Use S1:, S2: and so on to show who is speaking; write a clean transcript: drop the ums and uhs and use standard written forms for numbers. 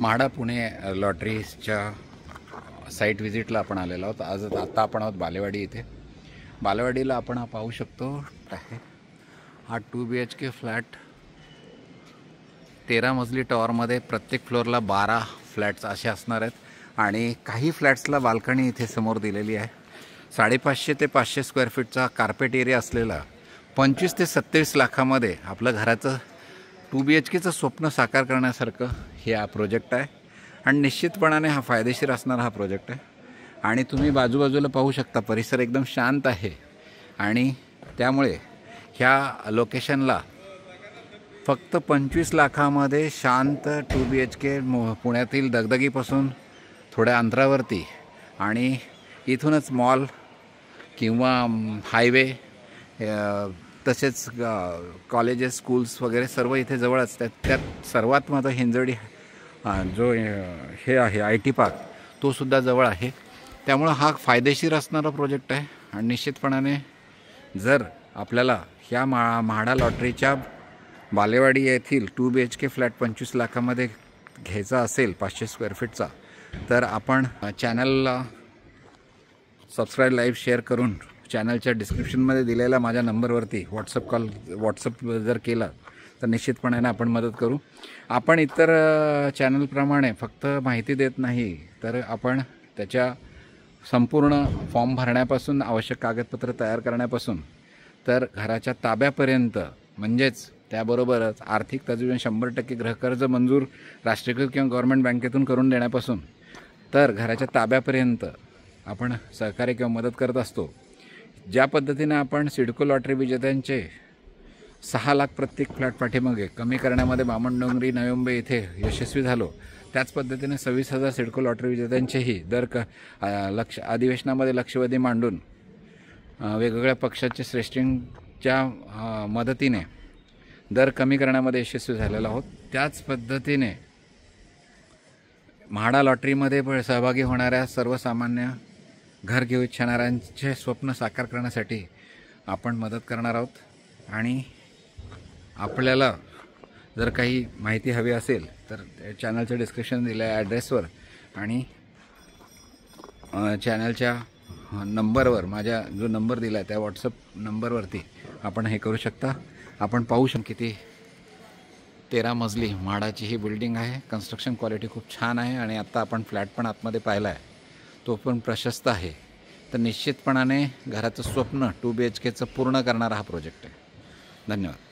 S1: MHADA Pune लॉटरीच्या site व्हिजिटला आपण आलेलो आहोत. आता आपण आहोत बालेवाडी इथे. बालेवाडीला आपण हा पाहू शकतो आहे हा 2 BHK फ्लॅट 13 मजली टॉवरमध्ये प्रत्येक फ्लोअरला 12 फ्लॅट्स असे असणार आहेत आणि काही फ्लॅट्सला बाल्कनी इथे समोर दिलेली आहे. 550 ते 500 स्क्वेअर फीटचा कार्पेट एरिया असलेला 25 ते 27 लाखामध्ये आपलं घराचं 2 BHKचं स्वप्न साकार करण्यासारखं हे हा प्रोजेक्ट आहे आणि निश्चितपणाने हा फायदेशीर असणारा हा प्रोजेक्ट आहे. आणि तुम्ही बाजूबाजूला पाहू शकता परिसर एकदम शांत आहे आणि त्यामुळे ह्या लोकेशनला फक्त 25 लाखामध्ये शांत 2 BHK पुण्यातील दगदगीपासून थोड्या अंतरावरती आणि इथूनच मॉल किंवा हायवे तसेच कॉलेजेस स्कूल्स वगैरे सर्व इथे जवळ असतात. त्यात सर्वात माझा हिंजवडी जो हे आहे IT पार्क तो सुद्धा जवळ आहे. त्यामुळं हा फायदेशीर असणारा प्रोजेक्ट आहे आणि निश्चितपणाने जर आपल्याला ह्या म्हाडा लॉटरीच्या बालेवाडी येथील 2 BHK फ्लॅट 25 लाखामध्ये घ्यायचा असेल 500 स्क्वेअर फीटचा तर आपण चॅनलला सबस्क्राईब लाईव्ह शेअर करून चॅनलच्या डिस्क्रिप्शनमध्ये दिलेल्या माझ्या नंबरवरती व्हॉट्सअप जर केला तर निश्चितपणे आपण मदत करू. आपण इतर चॅनलप्रमाणे फक्त माहिती देत नाही तर आपण त्याच्या संपूर्ण फॉर्म भरण्यापासून आवश्यक कागदपत्र तयार करण्यापासून तर घराच्या ताब्यापर्यंत म्हणजेच त्याबरोबरच आर्थिक तजवीज 100% गृहकर्ज मंजूर राष्ट्रीयकृत किंवा गव्हर्नमेंट बँकेतून करून देण्यापासून तर घराच्या ताब्यापर्यंत आपण सहकार्य किंवा मदत करत असतो. ज्या पद्धतीने आपण सिडको लॉटरी विजेत्यांचे 6 लाख प्रत्येक फ्लॅट पाठीमागे कमी करण्यामध्ये बामणडोंगरी नवी मुंबई इथे यशस्वी झालो, त्याच पद्धतीने 26,000 सिडको लॉटरी विजेत्यांचेही अधिवेशनामध्ये लक्षवेधी मांडून वेगवेगळ्या पक्षाच्या श्रेष्ठींच्या मदतीने दर कमी करण्यामध्ये यशस्वी झालेलो आहोत. त्याच पद्धतीने म्हाडा लॉटरीमध्ये सहभागी होणाऱ्या सर्वसामान्य घर घेऊ इच्छिणाऱ्यांचे स्वप्न साकार करण्यासाठी आपण मदत करणार आहोत. आणि आपल्याला जर काही माहिती हवी असेल तर चॅनलचं डिस्क्रिप्शन दिलेल्या ॲड्रेसवर आणि चॅनलच्या नंबरवर माझ्या जो नंबर दिला आहे त्या व्हॉट्सअप नंबरवरती आपण हे करू शकता. आपण पाहू शकता किती 13 मजली म्हाडाची ही बिल्डिंग आहे. कन्स्ट्रक्शन क्वालिटी खूप छान आहे आणि आत्ता आपण फ्लॅट पण आतमध्ये पाहिला आहे, तो पण प्रशस्त आहे. तर निश्चितपणाने घराचं स्वप्न 2 BHKचं पूर्ण करणारा हा प्रोजेक्ट आहे. धन्यवाद.